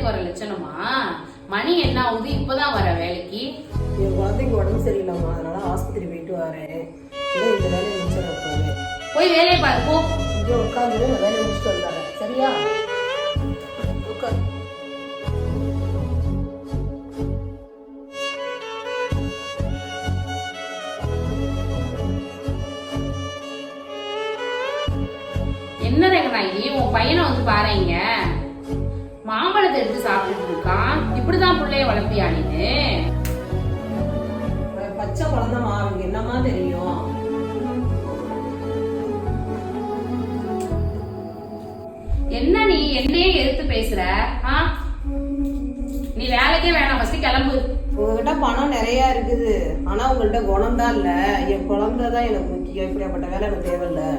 வேலைக்கு வர லட்சணமா? மணி என்ன ஆகுது? இப்பதான் வர வேலைக்கு? என் குழந்தைக்கு உடம்பு சரியில்லாமா, அதனால ஆஸ்பத்திரி போயிட்டு வரேன். இந்த வேலையை முடிச்சிட போய் வேலையை பாரு போ. இங்கே உட்காந்து வேலையை முடிச்சுட்டு வந்தாங்க. சரியா? உட்காந்து என்ன ரங்கநாயகி, உன் பையனை வந்து பாருங்க. மாம்பழத்தை எடுத்து சாப்பிட்டுட்டு இருக்கான். இப்படிதான் பிள்ளைய வளர்ப்பியா நீனு? பச்சை குழந்தைமா, அவனுக்கு என்னமா தெரியும்? என்ன நீ என்னையே எடுத்து பேசுற? நீ வேலைக்கே வேணாம், ஃபர்ஸ்ட் கிளம்பு. உங்ககிட்ட பணம் நிறைய இருக்குது, ஆனா உங்கள்கிட்ட குணம் தான் இல்ல. என் குழந்தை தான் எனக்கு முக்கியம். இப்படியாப்பட்ட வேலை எனக்கு தேவையில்லை.